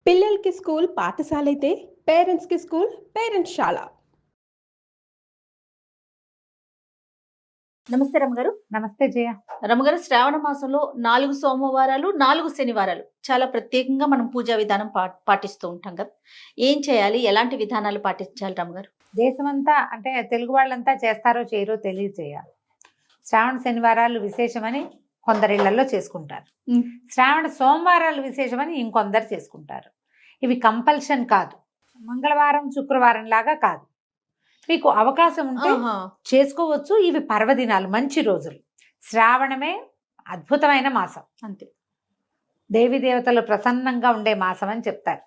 పిల్లలకి స్కూల్ పాఠశాలైతే పేరెంట్స్‌కి స్కూల్ పేరెంట్స్‌శాల. నమస్తే రమ్మగారు. నమస్తే జయ. రమ్మగారు, శ్రావణ మాసంలో 4 సోమవారాలు, 4 శనివారాలు చాలా ప్రత్యేకంగా మనం పూజా విధానం పాటిస్తూ ఉంటాం కదా! ఏం చేయాలి? ఎలాంటి విధానాలు పాటించాలి రమ్మగారు? దేశమంతా అంటే తెలుగు వాళ్ళంతా చేస్తారో చేయరో తెలియజేయాలి. శ్రావణ శనివారాలు విశేషమని కొందరిళ్లలో చేసుకుంటారు. శ్రావణ సోమవారాలు విశేషమని ఇంకొందరు చేసుకుంటారు. ఇవి కంపల్షన్ కాదు. మంగళవారం శుక్రవారం లాగా కాదు. మీకు అవకాశం ఉంటే చేసుకోవచ్చు. ఇవి పర్వదినాలు, మంచి రోజులు. శ్రావణమే అద్భుతమైన మాసం. అంతే, దేవి దేవతలు ప్రసన్నంగా ఉండే మాసం అని చెప్తారు.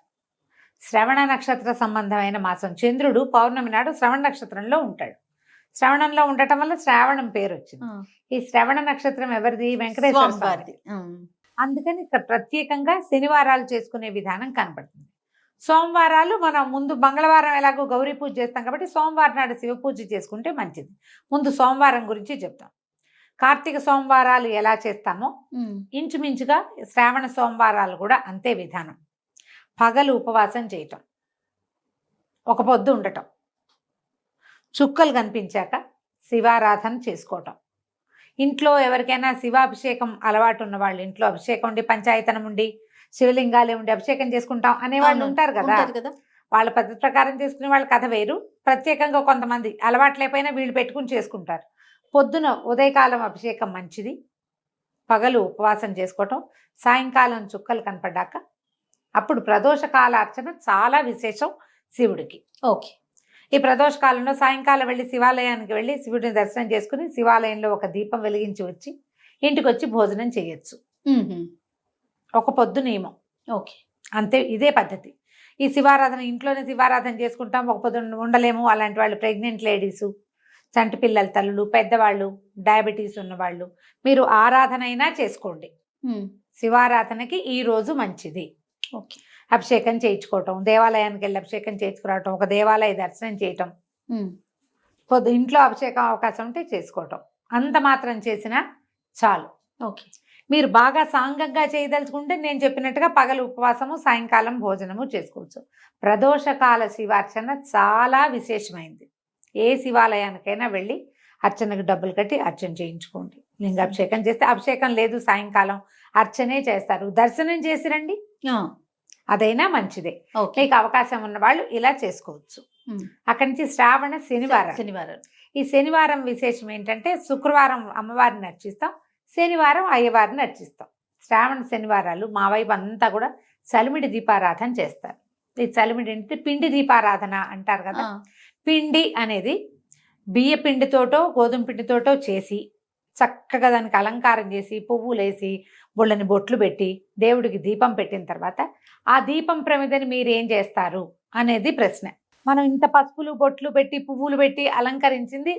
శ్రవణ నక్షత్ర సంబంధమైన మాసం. చంద్రుడు పౌర్ణమి నాడు శ్రవణ నక్షత్రంలో ఉంటాడు. శ్రవణంలో ఉండటం వల్ల శ్రావణం పేరు వచ్చింది. ఈ శ్రవణ నక్షత్రం ఎవరిది? వెంకటేశ్వర స్వామిది. అందుకని ఇక్కడ ప్రత్యేకంగా శనివారాలు చేసుకునే విధానం కనబడుతుంది. సోమవారాలు మనం ముందు మంగళవారం ఎలాగో గౌరీ పూజ చేస్తాం కాబట్టి సోమవారం నాడు శివ పూజ చేసుకుంటే మంచిది. ముందు సోమవారం గురించి చెప్తాం. కార్తీక సోమవారాలు ఎలా చేస్తామో ఇంచుమించుగా శ్రావణ సోమవారాలు కూడా అంతే విధానం. పగలు ఉపవాసం చేయటం, ఒక పొద్దు ఉండటం, చుక్కలు కనిపించాక శివారాధన చేసుకోవటం. ఇంట్లో ఎవరికైనా శివాభిషేకం అలవాటు ఉన్న వాళ్ళు, ఇంట్లో అభిషేకం ఉండి పంచాయతనం ఉండి శివలింగాలే ఉండి అభిషేకం చేసుకుంటాం అనేవాళ్ళు ఉంటారు కదా. వాళ్ళ పద్ధతి ప్రకారం చేసుకునే వాళ్ళ కథ వేరు. ప్రత్యేకంగా కొంతమంది అలవాటు లేకపోయినా వీళ్ళు పెట్టుకుని చేసుకుంటారు. పొద్దున ఉదయకాలం అభిషేకం మంచిది. పగలు ఉపవాసం చేసుకోవటం, సాయంకాలం చుక్కలు కనపడ్డాక అప్పుడు ప్రదోషకాల అర్చన చాలా విశేషం శివుడికి. ఓకే. ఈ ప్రదోషకాలంలో సాయంకాలం వెళ్ళి శివాలయానికి వెళ్ళి శివుడిని దర్శనం చేసుకుని శివాలయంలో ఒక దీపం వెలిగించి వచ్చి ఇంటికి వచ్చి భోజనం చేయొచ్చు. ఒక పొద్దు నియమం. ఓకే, అంతే, ఇదే పద్ధతి. ఈ శివారాధన ఇంట్లోనే శివారాధన చేసుకుంటాం. ఒక పొద్దు ఉండలేము అలాంటి వాళ్ళు, ప్రెగ్నెంట్ లేడీసు, చంటి పిల్లల తల్లులు, పెద్దవాళ్ళు, డయాబెటీస్ ఉన్నవాళ్ళు, మీరు ఆరాధన అయినా చేసుకోండి. శివారాధనకి ఈ రోజు మంచిది. ఓకే. అభిషేకం చేయించుకోవటం, దేవాలయానికి వెళ్ళి అభిషేకం చేయించుకురావటం, ఒక దేవాలయ దర్శనం చేయటం, ఇంట్లో అభిషేకం అవకాశం ఉంటే చేసుకోవటం, అంత మాత్రం చేసినా చాలు. ఓకే. మీరు బాగా సాంగంగా చేయదలుచుకుంటే నేను చెప్పినట్టుగా పగలు ఉపవాసము, సాయంకాలం భోజనము చేసుకోవచ్చు. ప్రదోషకాల శివార్చన చాలా విశేషమైంది. ఏ శివాలయానికైనా వెళ్ళి అర్చనకు డబ్బులు కట్టి అర్చన చేయించుకోండి. లింగాభిషేకం చేస్తే, అభిషేకం లేదు సాయంకాలం అర్చనే చేస్తారు, దర్శనం చేసి రండి, అదైనా మంచిదే. మీకు అవకాశం ఉన్న వాళ్ళు ఇలా చేసుకోవచ్చు. అక్కడి నుంచి శ్రావణ శనివారం. ఈ శనివారం విశేషం ఏంటంటే శుక్రవారం అమ్మవారిని అర్చిస్తాం, శనివారం అయ్యవారిని అర్చిస్తాం. శ్రావణ శనివారాలు మా వైపు అంతా కూడా చలిమిడి దీపారాధన చేస్తారు. ఈ చలిమిడి అంటే పిండి దీపారాధన అంటారు కదా. పిండి అనేది బియ్య పిండితోటో గోధుమ పిండితోటో చేసి చక్కగా దానికి అలంకారం చేసి పువ్వులేసి బొళ్ళని బొట్లు పెట్టి దేవుడికి దీపం పెట్టిన తర్వాత ఆ దీపం ప్రమిదని మీరు ఏం చేస్తారు అనేది ప్రశ్న. మనం ఇంత పసుపులు బొట్లు పెట్టి పువ్వులు పెట్టి అలంకరించింది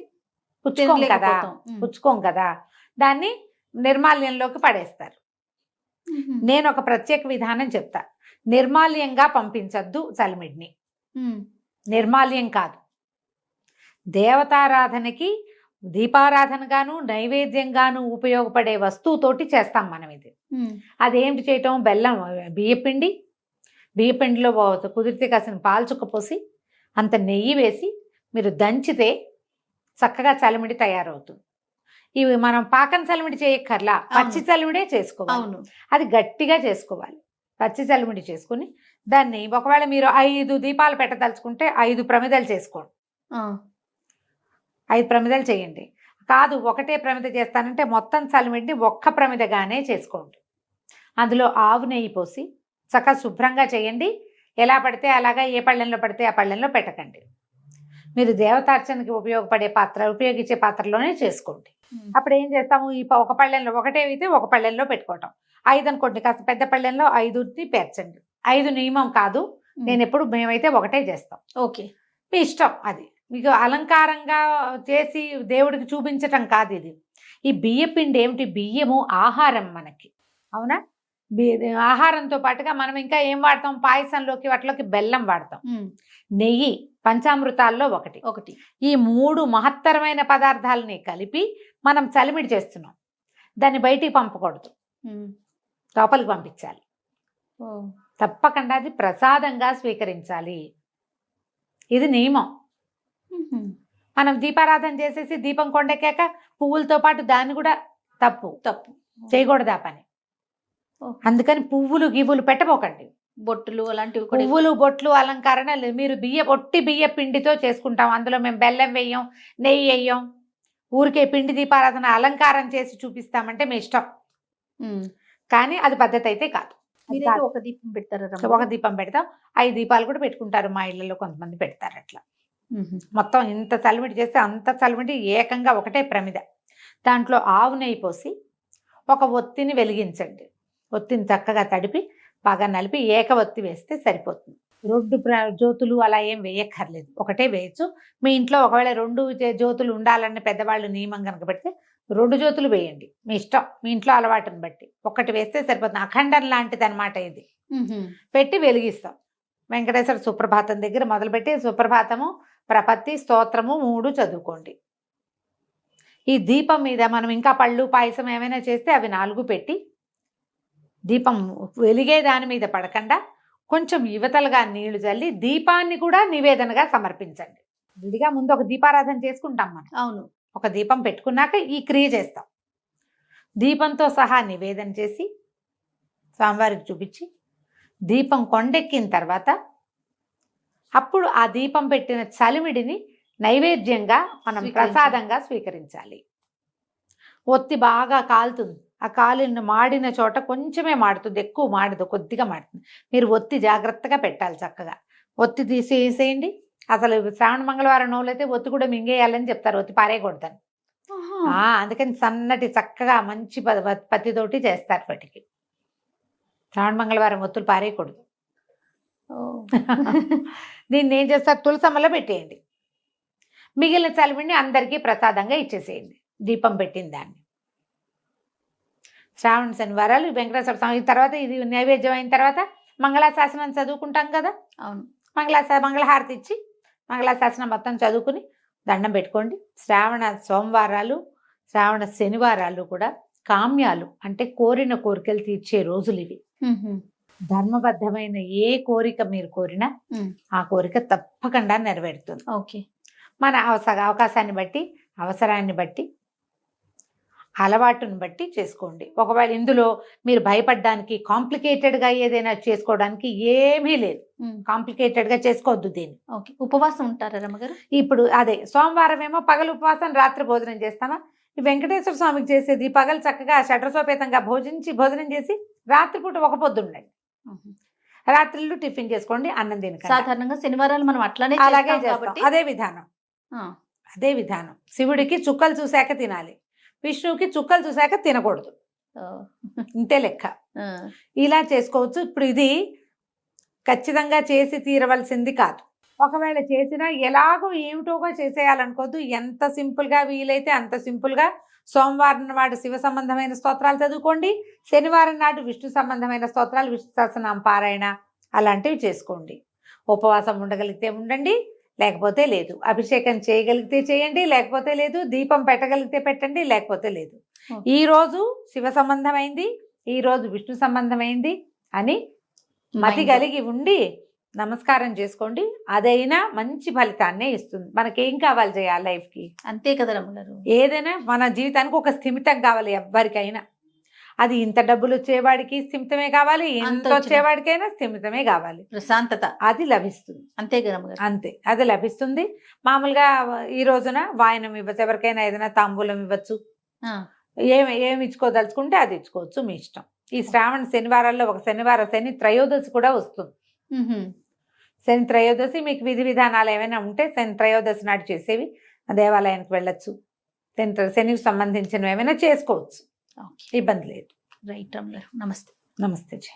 పుచ్చుకోం కదా, దాన్ని నిర్మాల్యంలోకి పడేస్తారు. నేను ఒక ప్రత్యేక విధానం చెప్తా. నిర్మాల్యంగా పంపించద్దు చలిమిడిని. నిర్మాల్యం కాదు, దేవతారాధనకి దీపారాధనగాను నైవేద్యంగాను ఉపయోగపడే వస్తువుతోటి చేస్తాం మనం ఇది. అదేంటి చేయటం? బెల్లం, బియ్యపిండిలో కుదిరితే కాసిన పాలు చుక్కపోసి అంత నెయ్యి వేసి మీరు దంచితే చక్కగా చలిమిడి తయారవుతుంది. ఇవి మనం పాకం చలిమిడి చేయక్కర్లా, పచ్చి చలిమిడే చేసుకోవాలి. అది గట్టిగా చేసుకోవాలి. పచ్చి చలిమిడి చేసుకుని దాన్ని ఒకవేళ మీరు 5 దీపాలు పెట్టదలుచుకుంటే 5 ప్రమిదలు చేసుకోండి. 5 ప్రమిదలు చేయండి. కాదు ఒకటే ప్రమిద చేస్తానంటే మొత్తం చలిమిడిని ఒక్క ప్రమిదగానే చేసుకోండి. అందులో ఆవు నెయ్యి పోసి చక్కగా శుభ్రంగా చేయండి. ఎలా పడితే అలాగా, ఏ పళ్ళెంలో పడితే ఆ పళ్ళెంలో పెట్టకండి. మీరు దేవతార్చనకి ఉపయోగించే పాత్రలోనే చేసుకోండి. అప్పుడు ఏం చేస్తాము? ఈ ఒక పళ్ళెంలో ఒకటే అయితే ఒక పళ్ళెంలో పెట్టుకోవటం. 5 అనుకోండి, కాస్త పెద్ద పళ్ళెంలో 5ని పేర్చండి. 5 నియమం కాదు, మేమైతే ఒకటే చేస్తాం. ఓకే, మీ ఇష్టం. అది మీకు అలంకారంగా చేసి దేవుడికి చూపించటం కాదు ఇది. ఈ బియ్యపిండి ఏమిటి? బియ్యము ఆహారం మనకి, అవునా? ఆహారంతో పాటుగా మనం ఇంకా ఏం వాడతాం? పాయసంలోకి వాటిలోకి బెల్లం వాడతాం, నెయ్యి, పంచామృతాల్లో ఒకటి. ఈ 3 మహత్తరమైన పదార్థాలని కలిపి మనం చలిమిడి చేస్తున్నాం. దాన్ని బయటికి పంపకూడదు, లోపలికి పంపించాలి. తప్పకుండా అది ప్రసాదంగా స్వీకరించాలి. ఇది నియమం. మనం దీపారాధన చేసేసి దీపం కొండెక్కాక పువ్వులతో పాటు దాన్ని కూడా తప్పు చేయకూడదు ఆ పని. అందుకని పువ్వులు గివ్వులు పెట్టబోకండి. బొట్టులు అలాంటివి కూడా పువ్వులు బొట్లు అలంకరణలు మీరు ఒట్టి బియ్య పిండితో చేసుకుంటాం. అందులో మేము బెల్లం వేయం, నెయ్యి వేయం, ఊరికే పిండి దీపారాధన అలంకారం చేసి చూపిస్తామంటే మీ ఇష్టం. కానీ అది పద్ధతి అయితే కాదు. మీరైతే ఒక దీపం పెడతారా? ఒక దీపం పెడతాం. 5 దీపాలు కూడా పెట్టుకుంటారు మా ఇళ్లలో, కొంతమంది పెడతారు అట్లా. మొత్తం ఇంత చలిమిడి చేస్తే అంత చలిమిడి ఏకంగా ఒకటే ప్రమిద, దాంట్లో ఆవు నెయ్యి పోసి ఒక ఒత్తిని వెలిగించండి. ఒత్తిని చక్కగా తడిపి బాగా నలిపి ఏక ఒత్తి వేస్తే సరిపోతుంది. 2 జ్యోతులు అలా ఏం వేయక్కర్లేదు, ఒకటే వేయచ్చు. మీ ఇంట్లో ఒకవేళ 2 జ్యోతులు ఉండాలని పెద్దవాళ్ళు నియమం కనుక పెడితే 2 జ్యోతులు వేయండి, మీ ఇష్టం, మీ ఇంట్లో అలవాటుని బట్టి. ఒకటి వేస్తే సరిపోతుంది. అఖండం లాంటిది అనమాట ఇది. పెట్టి వెలిగిస్తాం. వెంకటేశ్వర సుప్రభాతం దగ్గర మొదలుపెట్టి సుప్రభాతము, ప్రపత్తి, స్తోత్రము 3 చదువుకోండి. ఈ దీపం మీద మనం ఇంకా పళ్ళు పాయసం ఏమైనా చేస్తే అవి 4 పెట్టి దీపం వెలిగే దాని మీద పడకుండా కొంచెం యువతలుగా నీళ్లు చల్లి దీపాన్ని కూడా నివేదనగా సమర్పించండి. విడిగా ముందు ఒక దీపారాధన చేసుకుంటాం మనం. అవును. ఒక దీపం పెట్టుకున్నాక ఈ క్రియ చేస్తాం. దీపంతో సహా నివేదన చేసి స్వామివారికి చూపించి దీపం కొండెక్కిన తర్వాత అప్పుడు ఆ దీపం పెట్టిన చలిమిడిని నైవేద్యంగా మనం ప్రసాదంగా స్వీకరించాలి. ఒత్తి బాగా కాలుతుంది. ఆ కాలిన మాడిన చోట కొంచెమే మాడుతుంది, ఎక్కువ మాడదు, కొద్దిగా మాడుతుంది. మీరు ఒత్తి జాగ్రత్తగా పెట్టాలి. చక్కగా ఒత్తి తీసేసేయండి. అసలు శ్రావణ మంగళవారం నోళ్ళైతే ఒత్తి కూడా మింగేయాలని చెప్తారు, ఒత్తి పారేయకూడదని. అందుకని సన్నటి చక్కగా మంచి పత్తితోటి చేస్తారు వాటికి. శ్రావణ మంగళవారం ఒత్తులు పారేయకూడదు. దీన్ని ఏం చేస్తారు, తులసమ్మలో పెట్టేయండి. మిగిలిన చలిమిడిని అందరికీ ప్రసాదంగా ఇచ్చేసేయండి దీపం పెట్టిన దాన్ని. శ్రావణ శనివారాలు వెంకటేశ్వర స్వామి తర్వాత ఇది నైవేద్యం అయిన తర్వాత మంగళాశాసనం చదువుకుంటాం కదా. అవును. మంగళహారతి ఇచ్చి మంగళాశాసనం మొత్తం చదువుకుని దండం పెట్టుకోండి. శ్రావణ సోమవారాలు, శ్రావణ శనివారాలు కూడా కామ్యాలు అంటే కోరిన కోరికలు తీర్చే రోజులు ఇవి. ధర్మబద్ధమైన ఏ కోరిక మీరు కోరినా ఆ కోరిక తప్పకుండా నెరవేరుతుంది. ఓకే. మన అవకాశాన్ని బట్టి, అవసరాన్ని బట్టి, అలవాటుని బట్టి చేసుకోండి. ఒకవేళ ఇందులో మీరు భయపడడానికి కాంప్లికేటెడ్గా ఏదైనా చేసుకోవడానికి ఏమీ లేదు. కాంప్లికేటెడ్గా చేసుకోవద్దు దీన్ని. ఓకే. ఉపవాసం ఉంటారా రమ్మగారు? ఇప్పుడు అదే సోమవారం ఏమో పగలు ఉపవాసం, రాత్రి భోజనం చేస్తామా. ఈ వెంకటేశ్వర స్వామికి చేసేది పగలు చక్కగా షడ్రసోపేతంగా భోజనం చేసి రాత్రిపూట ఒక పొద్దు ఉండండి. రాత్రిళ్ళు టిఫిన్ చేసుకోండి, అన్నం తినకండి. సాధారణంగా శనివారాలు మనం అట్లానే అలాగే చేస్తాం. అదే విధానం. శివుడికి చుక్కలు చూశాక తినాలి, విష్ణువుకి చుక్కలు చూశాక తినకూడదు. ఇంతే లెక్క. ఇలా చేసుకోవచ్చు. ఇప్పుడు ఇది ఖచ్చితంగా చేసి తీరవలసింది కాదు. ఒకవేళ చేసినా ఎలాగో ఏమిటోగా చేసేయాలనుకోవద్దు. ఎంత సింపుల్గా వీలైతే అంత సింపుల్గా సోమవారం నాడు శివ సంబంధమైన స్తోత్రాలు చదువుకోండి, శనివారం నాడు విష్ణు సంబంధమైన స్తోత్రాలు, విష్ణు సహస్రనామ పారాయణ అలాంటివి చేసుకోండి. ఉపవాసం ఉండగలిగితే ఉండండి, లేకపోతే లేదు. అభిషేకం చేయగలిగితే చేయండి, లేకపోతే లేదు. దీపం పెట్టగలిగితే పెట్టండి, లేకపోతే లేదు. ఈరోజు శివ సంబంధమైంది, ఈరోజు విష్ణు సంబంధమైంది అని మతి కలిగి ఉండి నమస్కారం చేసుకోండి. అదైనా మంచి ఫలితాన్నే ఇస్తుంది. మనకేం కావాలి చేయాలి లైఫ్కి? అంతే కదా రమ్మగారు. ఏదైనా మన జీవితానికి ఒక స్థిమితం కావాలి ఎవరికైనా. అది ఇంత డబ్బులు వచ్చేవాడికి స్థిమితమే కావాలి, ఇంత వచ్చేవాడికైనా స్థిమితమే కావాలి, ప్రశాంతత అది లభిస్తుంది. అంతే కదా అంతే, అది లభిస్తుంది. మామూలుగా ఈ రోజున వాయనం ఇవ్వచ్చు, ఎవరికైనా ఏదైనా తాంబూలం ఇవ్వచ్చు, ఏమి ఇచ్చుకోదలుచుకుంటే అది ఇచ్చుకోవచ్చు, మీ ఇష్టం. ఈ శ్రావణ శనివారాల్లో ఒక శని త్రయోదశి కూడా వస్తుంది. శని త్రయోదశి మీకు విధి విధానాలు ఏమైనా ఉంటే శని త్రయోదశి నాడు చేసేవి దేవాలయానికి వెళ్ళొచ్చు. శనికి సంబంధించినవి ఏమైనా చేసుకోవచ్చు, ఇబ్బంది లేదు. రైట్ రమ్మ గారు. నమస్తే. నమస్తే జీ.